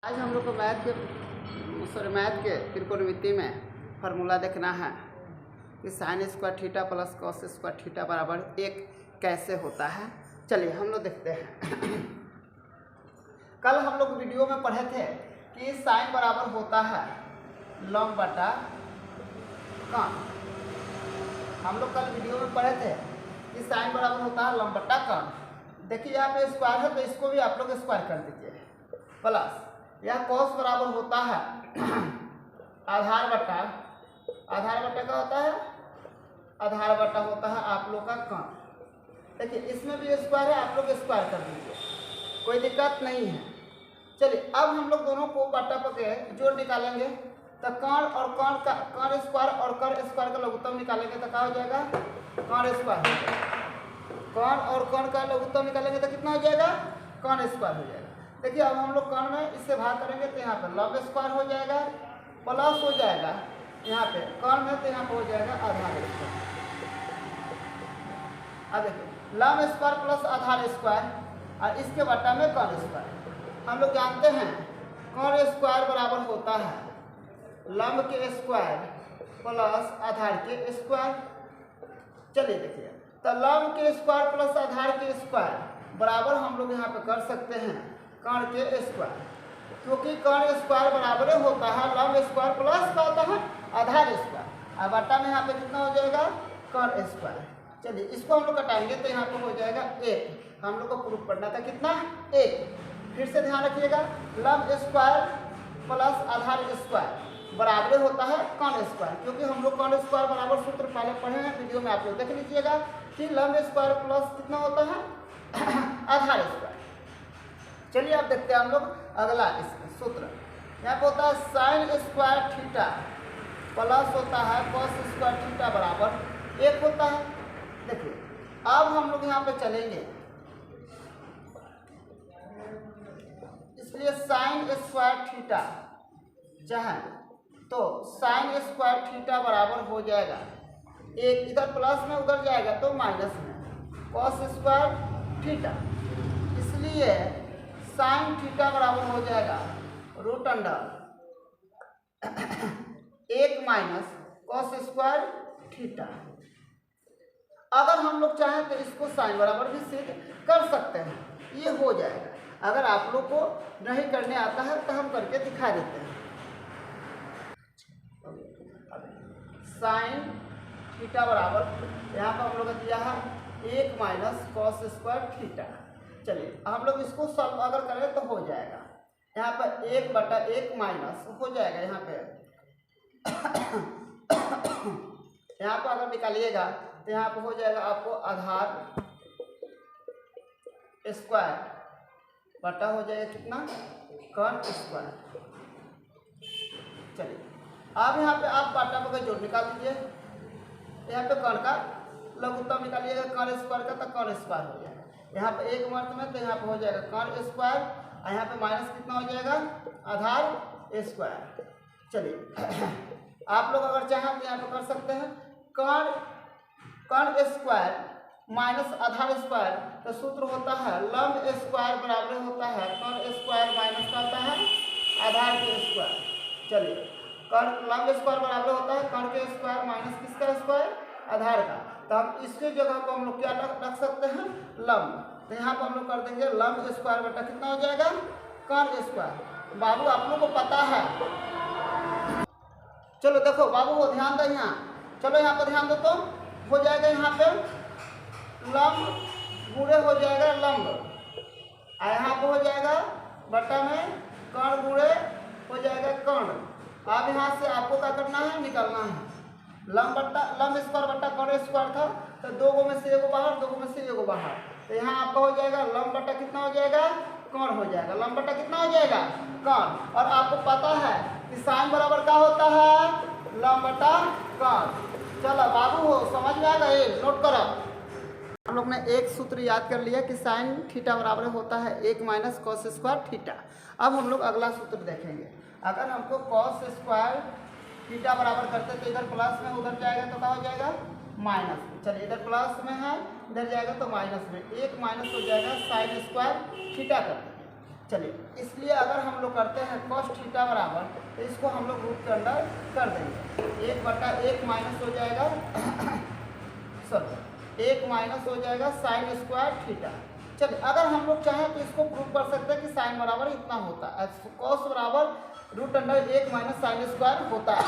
आज हम लोग को मैथ के त्रिकोणमिति में फार्मूला देखना है कि sign square theta plus cos square theta बराबर एक कैसे होता है। चलिए हम लोग देखते हैं। कल हम लोग वीडियो में पढ़े थे कि साइन बराबर होता है लंब बटा कॉन। हम लोग कल वीडियो में पढ़े थे कि साइन बराबर होता है लंब बटा कॉन। देखिए यहाँ पे स्क्वायर है तो इसको भी आप लोग स्क्वायर कर दीजिए प्लस यह कॉस बराबर होता है आधार बटा क्या होता है, आधार बटा होता है आप लोग का कॉन। देखिए इसमें भी स्क्वायर है, आप लोग स्क्वायर कर दीजिए, कोई दिक्कत नहीं है। चलिए अब हम लोग दोनों को बटा पके जोड़ निकालेंगे तो कॉन और कॉन का कॉन स्क्वायर और कॉन स्क्वायर का लघुत्तम निकालेंगे तो क्या हो जाएगा, कॉन स्क्वायर हो जाएगा। कॉन और कॉन का लघुत्तम निकालेंगे तो कितना हो जाएगा, कॉन स्क्वायर हो जाएगा। देखिए अब हम लोग कॉन में इससे भाग करेंगे तो यहाँ पे लंब स्क्वायर हो जाएगा प्लस हो जाएगा यहाँ पे कॉन में तो यहाँ पे हो जाएगा आधार स्क्वायर। अब देखिए लंब स्क्वायर प्लस आधार स्क्वायर और इसके बटा में कॉन स्क्वायर। हम लोग जानते हैं कॉन स्क्वायर बराबर होता है लंब के स्क्वायर प्लस आधार के स्क्वायर। चलिए देखिए तो लंब के स्क्वायर प्लस आधार के स्क्वायर बराबर हम लोग यहाँ पे कर सकते हैं कॉन के स्क्वायर, क्योंकि कॉन स्क्वायर बराबर होता है लंब स्क्वायर प्लस का होता है आधार स्क्वायर। अब बटा में यहाँ पे कितना हो जाएगा, कॉन स्क्वायर। चलिए इसको हम लोग कटाएंगे तो यहाँ पे हो जाएगा एक। हम लोग को प्रूफ करना था कितना, एक। फिर से ध्यान रखिएगा लंब स्क्वायर प्लस आधार स्क्वायर बराबर होता है कॉन स्क्वायर, क्योंकि हम लोग कॉन स्क्वायर बराबर सूत्र पहले पढ़े हैं, वीडियो में आप लोग देख लीजिएगा कि लंब स्क्वायर प्लस कितना होता है आधार स्क्वायर। चलिए अब देखते हैं हम लोग अगला इसका सूत्र। यहाँ पे होता है साइन स्क्वायर थीटा प्लस होता है कॉस स्क्वायर थीटा बराबर एक होता है। देखिए अब हम लोग यहाँ पे चलेंगे, इसलिए साइन स्क्वायर थीटा चाहे तो साइन स्क्वायर थीटा बराबर हो जाएगा एक, इधर प्लस में उधर जाएगा तो माइनस में कॉस स्क्वायर थीटा। इसलिए साइन थीटा बराबर हो जाएगा रूट अंडर एक माइनस कॉस स्क्वायर थीटा। अगर हम लोग चाहें तो इसको साइन बराबर भी सिद्ध कर सकते हैं, ये हो जाएगा। अगर आप लोग को नहीं करने आता है तो हम करके दिखा देते हैं। साइन थीटा बराबर यहाँ पर हम लोग दिया है एक माइनस कॉस स्क्वायर थीटा। चलिए हम लोग इसको सॉल्व अगर करें तो हो जाएगा, यहाँ पर एक बटा एक माइनस हो जाएगा यहाँ पे यहाँ पर अगर निकालिएगा तो यहाँ पर हो जाएगा आपको आधार स्क्वायर बटा हो जाएगा कितना, कॉन स्क्वायर। चलिए अब यहाँ पे आप बटा पर जोड़ निकाल दीजिए, यहाँ पे कॉन का लघुत्तम निकालिएगा कॉन स्क्वायर का तो कॉन स्क्वायर हो जाएगा। यहाँ पे एक मर्त में तो यहाँ पे हो जाएगा कॉन स्क्वायर और यहाँ पे माइनस कितना हो जाएगा, आधार स्क्वायर। चलिए आप लोग अगर चाहें तो यहाँ पे कर सकते हैं कॉन स्क्वायर माइनस आधार स्क्वायर, तो सूत्र होता है लंब स्क्वायर बराबर होता है कॉन स्क्वायर माइनस का होता है आधार के स्क्वायर। चलिए कॉन लंब स्क्वायर बराबर होता है कॉन के स्क्वायर माइनस किसका स्क्वायर, आधार का। तो हम इसके जगह को हम लोग क्या रख सकते हैं, लंब। तो यहाँ पर हम लोग कर देंगे लंब स्क्वायर बटा कितना हो जाएगा, कॉन स्क्वायर। बाबू आप लोग को पता है, चलो देखो बाबू वो ध्यान दो यहाँ, चलो यहाँ पर ध्यान दो तो हो जाएगा यहाँ पे लंब गुणे हो जाएगा लंब और यहाँ पे हो जाएगा बटा में कण गुणे हो जाएगा कण। अब यहाँ से आपको क्या करना है, निकलना है लंब स्क्वायर बटा कॉन स्क्वायर था तो दो गो में से एगो बाहर, दो गो में से एगो बाहर, तो यहाँ आपका हो जाएगा लंब बटा कितना हो जाएगा, कॉन हो जाएगा। लंब बटा कितना हो जाएगा, कॉन। और आपको पता है कि साइन बराबर क्या होता है, लंब बटा कॉन। चलो बाबू हो समझ में आ गए, नोट करो। हम लोग ने एक सूत्र याद कर लिया कि साइन थीटा बराबर होता है एक माइनस कॉस स्क्वायर थीटा। अब हम लोग अगला सूत्र देखेंगे। अगर हमको कॉस स्क्वायर थीटा बराबर करते तो इधर प्लस में उधर जाएगा तो क्या हो जाएगा, माइनस में। चलिए इधर प्लस में है इधर जाएगा तो माइनस में, एक माइनस हो जाएगा साइन स्क्वायर थीटा कर। चलिए, इसलिए अगर हम लोग करते हैं cos थीटा बराबर, तो इसको हम लोग रूट के अंदर कर देंगे। 1/1 माइनस हो जाएगा सॉरी 1 माइनस हो जाएगा साइन स्क्वायर थीटा। चलिए, अगर हम लोग चाहें तो इसको प्रूव कर सकते हैं कि साइन बराबर इतना होता है, cos बराबर √1 माइनस साइन स्क्वायर होता है।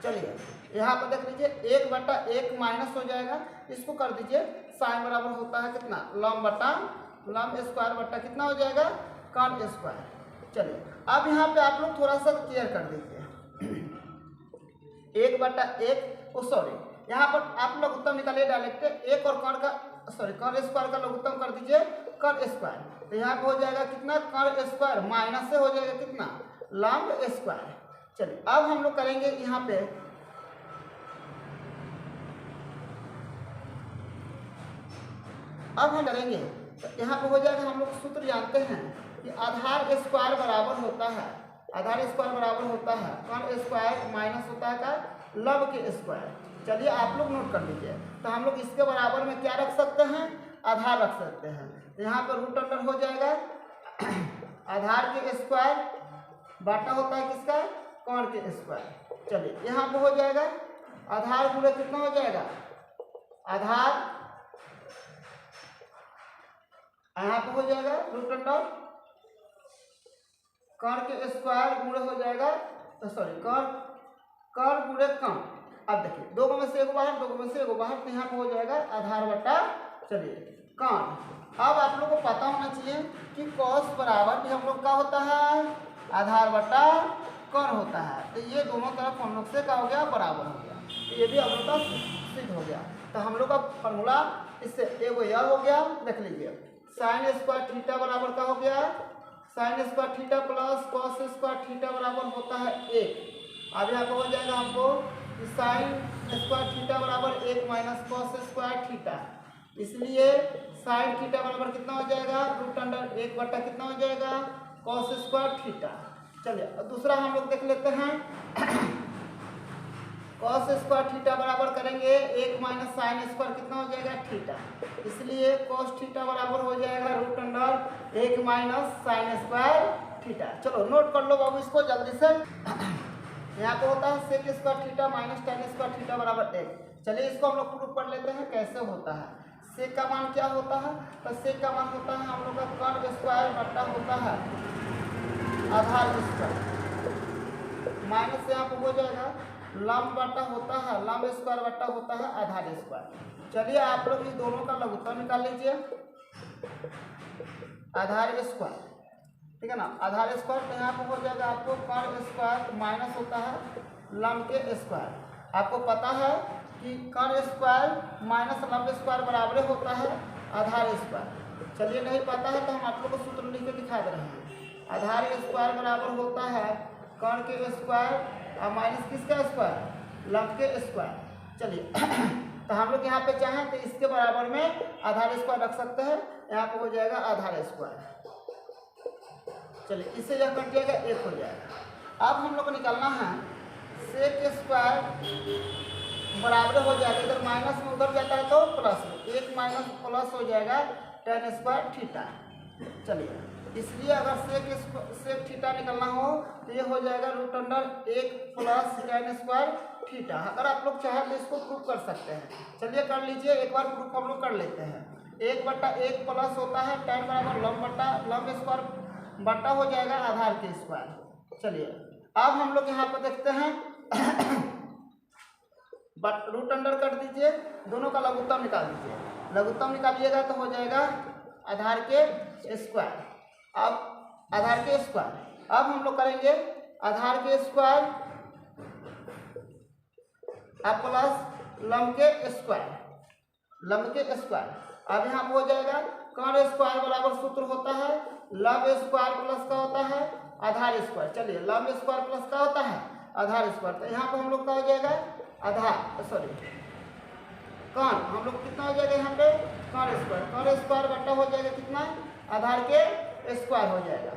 चलिए, यहाँ पर देख लीजिए 1/1 माइनस हो जाएगा, इसको कर दीजिए साइन बराबर होता है कितना, लंब स्क्वायर बट्टा कितना हो जाएगा, कॉन स्क्वायर। चलिए, अब यहाँ पे आप लोग थोड़ा सा क्लियर कर दीजिए। 1/1 सॉरी, यहाँ पर आप लघुत्तम निकालिए डायरेक्ट, एक और कॉन स्क्वायर का लघुत्तम कर दीजिए कॉन स्क्वायर, तो यहाँ पे हो जाएगा कितना, कॉन स्क्वायर माइनस से हो जाएगा कितना, लंब स्क्वायर। चलिए, अब हम लोग करेंगे यहाँ पे तो यहाँ पे हो जाएगा, हम लोग सूत्र जानते हैं कि आधार स्क्वायर बराबर होता है, कॉन स्क्वायर माइनस होता है का लब के स्क्वायर। चलिए, आप लोग नोट कर लीजिए, तो हम लोग इसके बराबर में क्या रख सकते हैं, आधार रख सकते हैं। तो यहाँ पर रूट अंडर हो जाएगा आधार के स्क्वायर बाटा होता है किसका, कॉन के स्क्वायर। चलिए, यहाँ पे हो जाएगा आधार गुणे कितना हो जाएगा, आधार यहाँ पे हो जाएगा रूट अंडर कॉन के स्क्वायर गुणे हो जाएगा, सॉरी कॉन गुणे कम। अब देखिए, दो में से एक बाहर, तो यहाँ पे हो जाएगा आधार बटा चलिए कॉन। अब आप लोग को पता होना चाहिए कि कॉस बराबर भी हम लोग का होता है, आधार बटा कॉन होता है। तो ये दोनों तरफ हम लोग से क्या हो गया, बराबर हो गया, तो ये भी हम लोग का सिद्ध हो गया। तो हम लोग का फॉर्मूला इससे एगो यह हो गया, देख लीजिए साइन स्क्वायर थीटा बराबर का हो गया, sign square theta plus cos square theta बराबर होता है 1। अब यहाँ पर हो जाएगा हमको साइन स्क्वायर थीटा बराबर 1 माइनस कॉस स्क्वायर थीटा, इसलिए साइन थीटा बराबर कितना हो जाएगा, रूट अंडर 1 बटा कितना हो जाएगा, कॉस स्क्वायर थीटा। चलिए, दूसरा हम लोग देख लेते हैं कॉस स्क्वायर थीटा बराबर करेंगे 1 माइनस साइन स्क्वायर कितना हो जाएगा, थीटा, इसलिए कॉस थीटा बराबर हो जाएगा root under 1 minus sine square theta. चलो नोट कर लो बाबू इसको जल्दी से। यहाँ पे होता है sec square theta minus tan square theta बराबर 1। चलिए, इसको हम लोग प्रूफ कर लेते हैं कैसे होता है। सेक का मान क्या होता है, तो सेक का मान होता है हम लोग का कॉन स्क्वायर बट्टा होता है आधार स्क्वायर, माइनस से यहाँ पे हो जाएगा लंब बट्टा होता है, लंब स्क्वायर बट्टा होता है आधार स्क्वायर। चलिए, आप लोग इस दोनों का लघुत्तम निकाल लीजिए, आधार स्क्वायर, ठीक है ना, आधार स्क्वायर। तो यहाँ पे हो जाएगा आपको कॉन स्क्वायर माइनस होता है लंब के स्क्वायर। आपको पता है कि कॉन स्क्वायर माइनस लंब स्क्वायर बराबर होता है आधार स्क्वायर। चलिए, नहीं पता है तो हम आप लोग को सूत्र लिख के दिखा दे रहे हैं। आधार स्क्वायर बराबर होता है कॉन के स्क्वायर और माइनस किसका स्क्वायर, लंब के स्क्वायर। चलिए तो हम लोग यहाँ पे चाहें तो इसके बराबर में आधार स्क्वायर रख सकते हैं, यहाँ पे हो जाएगा आधार स्क्वायर। चलिए, इससे यह कट जाएगा, 1 हो जाएगा। अब हम लोग को निकालना है सेक स्क्वायर बराबर हो जाएगा, इधर माइनस में उधर जाता है तो प्लस में, 1 माइनस प्लस हो जाएगा टेन स्क्वायर थीटा। चलिए, इसलिए अगर सेक थीटा निकलना हो तो ये हो जाएगा root under 1 plus tan square theta. अगर आप लोग चाहें तो इसको प्रूफ कर सकते हैं। चलिए, कर लीजिए, एक बार प्रूफ हम लोग कर लेते हैं। 1/1 प्लस होता है टेन बराबर लंब स्क्वायर बट्टा हो जाएगा आधार के स्क्वायर। चलिए, अब हम लोग यहाँ पर देखते हैं रूट अंडर कर दीजिए, दोनों का लघुत्तम निकाल दीजिए, लघुत्तम निकालिएगा तो हो जाएगा आधार के स्क्वायर। अब आधार के स्क्वायर, अब हम लोग करेंगे आधार के स्क्वायर अब प्लस लंब के स्क्वायर, अब यहाँ पर हो जाएगा कॉन स्क्वायर बराबर सूत्र होता है लंब स्क्वायर प्लस का होता है आधार स्क्वायर। चलिए, लंब स्क्वायर प्लस का होता है आधार स्क्वायर, तो यहाँ पर हम लोग का हो जाएगा आधार कॉन, हम लोग कितना हो जाएगा यहाँ पे कॉन स्क्वायर बट्टा हो जाएगा कितना, आधार के स्क्वायर हो जाएगा।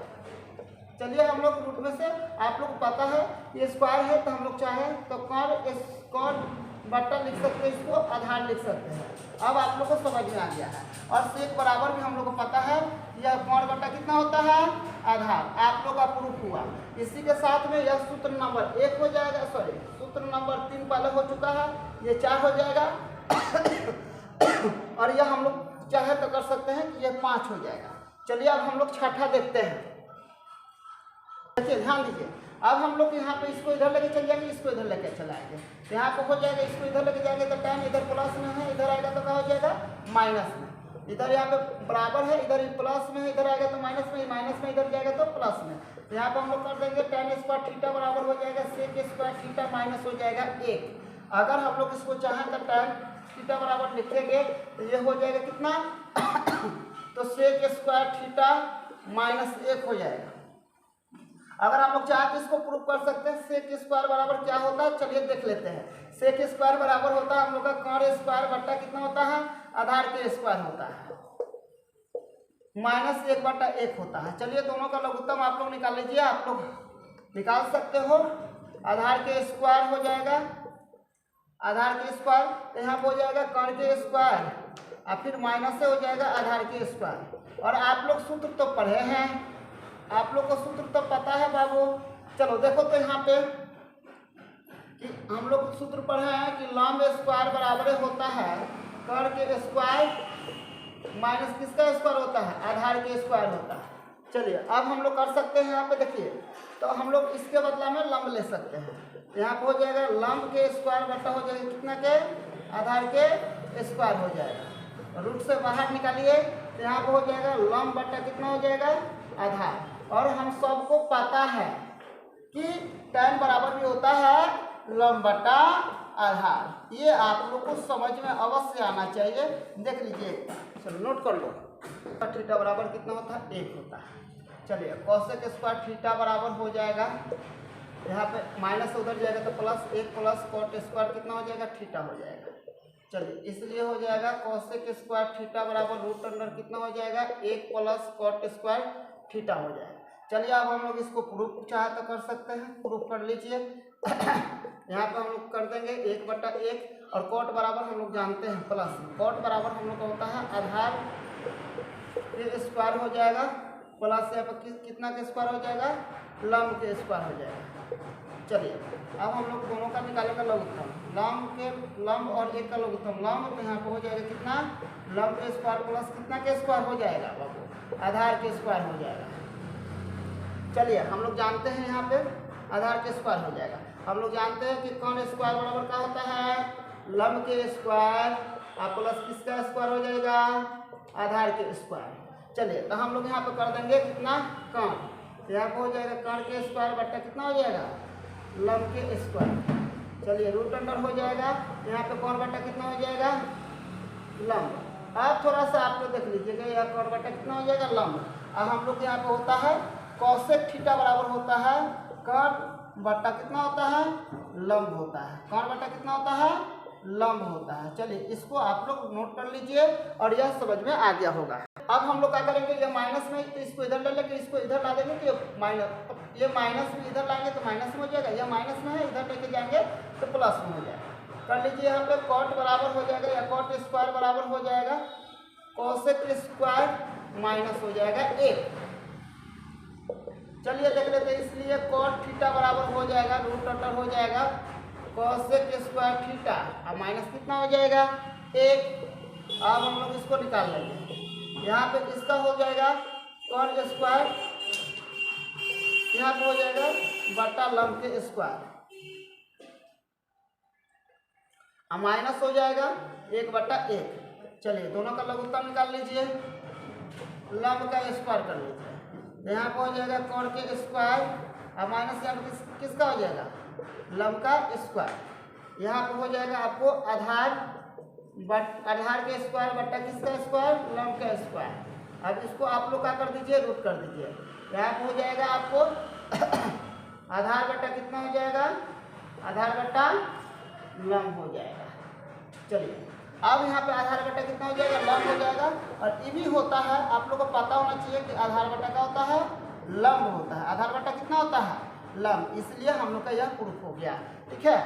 चलिए, हम लोग रूट में से आप लोग को पता है ये स्क्वायर है, तो हम लोग चाहें तो कॉन बट्टा लिख सकते हैं, इसको आधार लिख सकते हैं। अब आप लोग को समझ में आ गया है। और सेक बराबर भी हम लोग को पता है यह कोण बटा कितना होता है आधार। आप लोग का प्रूफ हुआ। इसी के साथ में यह सूत्र नंबर 1 हो जाएगा, सॉरी सूत्र नंबर 3 पहले हो चुका है, ये 4 हो जाएगा और यह हम लोग चाहे तो कर सकते हैं कि यह 5 हो जाएगा। चलिए अब हम लोग छठा देखते हैं। देखिए ध्यान दीजिए, अब हम लोग यहाँ पे इसको इधर लेके चल जाएंगे, इसको इधर लेके चलाएंगे, यहाँ पे हो जाएगा, इसको इधर लेके जाएंगे तो tan इधर प्लस में है, इधर आएगा तो क्या हो जाएगा माइनस में। इधर यहाँ पे बराबर है, इधर प्लस में है, इधर आएगा तो माइनस में, माइनस में इधर जाएगा तो प्लस में। तो यहाँ पे हम लोग कर देंगे tan स्क्वायर थीटा बराबर हो जाएगा sec स्क्वायर थीटा माइनस हो जाएगा 1। अगर हम लोग इसको चाहें तो tan थीटा बराबर लिखेंगे तो ये हो जाएगा कितना तो sec स्क्वायर थीटा माइनस 1 हो जाएगा। अगर आप लोग चाहें तो इसको प्रूव कर सकते हैं। सेक स्क्वायर बराबर क्या होता है, चलिए देख लेते हैं। सेक स्क्वायर बराबर होता है हम लोग का कोण स्क्वायर बट्टा कितना होता है आधार के स्क्वायर होता है, माइनस 1/1 होता है। चलिए दोनों का लघुत्तम आप लोग निकाल लीजिए, आप लोग निकाल सकते हो। आधार के स्क्वायर हो जाएगा, आधार के स्क्वायर तो यहाँ पर हो जाएगा कोण के स्क्वायर और फिर माइनस से हो जाएगा आधार के स्क्वायर। और आप लोग सूत्र तो पढ़े हैं, आप लोग को सूत्र तो पता है बाबू। चलो देखो तो यहाँ पे कि हम लोग सूत्र पढ़े हैं कि लंब स्क्वायर बराबर होता है कोण के स्क्वायर माइनस किसका स्क्वायर होता है आधार के स्क्वायर होता है। चलिए अब हम लोग कर सकते हैं, यहाँ पे देखिए तो हम लोग इसके बदला में लंब ले सकते हैं। यहाँ पे हो जाएगा लंब के स्क्वायर बट्टा हो जाएगा कितना के आधार के स्क्वायर हो जाएगा। रूट से बाहर निकालिए तो यहाँ पे हो जाएगा लंब बट्टा कितना हो जाएगा आधार। और हम सबको पता है कि tan बराबर भी होता है लंब बटा आधार। ये आप लोग को समझ में अवश्य आना चाहिए, देख लीजिए। चलो नोट कर लो, थीटा बराबर कितना होता है 1 होता है। चलिए कोसेक स्क्वायर थीटा बराबर हो जाएगा, यहाँ पे माइनस उधर जाएगा तो प्लस 1 प्लस कोट स्क्वायर कितना हो जाएगा थीटा हो जाएगा। चलिए इसलिए हो जाएगा कोसेक स्क्वायर थीटा बराबर रूट अंडर कितना हो जाएगा 1 प्लस कोट स्क्वायर थीटा हो जाएगा। चलिए अब हम लोग इसको प्रूफ चाहे तो कर सकते हैं, प्रूफ कर लीजिए। यहाँ पे हम लोग कर देंगे 1/1 और कोट बराबर हम लोग जानते हैं प्लस, कोट बराबर हम लोग का होता है आधार के स्क्वायर हो जाएगा प्लस यहाँ पर कितना के स्क्वायर हो जाएगा लंब के स्क्वायर हो जाएगा। चलिए अब हम लोग दोनों का निकालेंगे लघुत्तम, लंब और 1 का लघुत्तम लंब, तो यहाँ पे हो जाएगा कितना लंब के स्क्वायर प्लस कितना के स्क्वायर हो जाएगा बाबू आधार के स्क्वायर हो जाएगा। चलिए हम लोग जानते हैं यहाँ पे आधार के स्क्वायर हो जाएगा। हम लोग जानते हैं कि कोण स्क्वायर बराबर क्या होता है लंब के स्क्वायर और प्लस किसका स्क्वायर हो जाएगा आधार के स्क्वायर। चलिए तो हम लोग यहाँ पे कर देंगे कितना कोण, यहाँ पे हो जाएगा कोण के स्क्वायर बट्टा कितना हो जाएगा लंब के स्क्वायर। चलिए रूट अंडर हो जाएगा, यहाँ पे कोण बट्टा कितना हो जाएगा लंब। अब थोड़ा सा आप लोग देख लीजिएगा, यह कोण बट्टा कितना हो जाएगा लंब। अब हम लोग यहाँ पे होता है कोसेक थीटा बराबर होता है कोण बट्टा कितना होता है लंब होता है, कोण बट्टा कितना होता है लंब होता है। चलिए इसको आप लोग नोट कर लीजिए और यह समझ में आ गया होगा। अब हम लोग क्या करेंगे, ये माइनस में तो इसको इधर ले लेंगे, इसको इधर ला देंगे तो ये माइनस में इधर लाएंगे तो माइनस में हो जाएगा, यह माइनस में है इधर लेके जाएंगे तो प्लस में हो जाएगा। कर लीजिए यहाँ पे कोट बराबर हो जाएगा या कोट स्क्वायर बराबर हो जाएगा कोसेक स्क्वायर माइनस हो जाएगा 1। चलिए देख लेते हैं, इसलिए कोट थीटा बराबर हो जाएगा रूट अंडर हो जाएगा कोसेक स्क्वायर थीटा और माइनस कितना हो जाएगा 1। अब हम लोग इसको निकाल लेंगे, यहाँ पे इसका हो जाएगा कोण स्क्वायर, यहाँ पे हो जाएगा बट्टा लंब के स्क्वायर और माइनस हो जाएगा 1/1। चलिए दोनों का लघुत्तम निकाल लीजिए, लंब का स्क्वायर कर लीजिए, यहाँ पे हो जाएगा कोण के स्क्वायर और माइनस यहाँ पे किसका हो जाएगा लंब का स्क्वायर। यहाँ पे हो जाएगा आपको आधार के स्क्वायर बट्टा किसका स्क्वायर लंब का स्क्वायर। अब इसको आप लोग क्या कर दीजिए रूट कर दीजिए, यहाँ पे हो जाएगा आपको आधार बट्टा कितना हो जाएगा आधार बट्टा लंब हो जाएगा। चलिए अब यहाँ पे आधार बट्टा कितना हो जाएगा लंब हो जाएगा। और ये भी होता है आप लोग को पता होना चाहिए कि आधार बट्टा क्या होता है लंब होता है, आधार बट्टा कितना होता है लंब, इसलिए हम लोग का यह प्रूफ हो गया। ठीक है।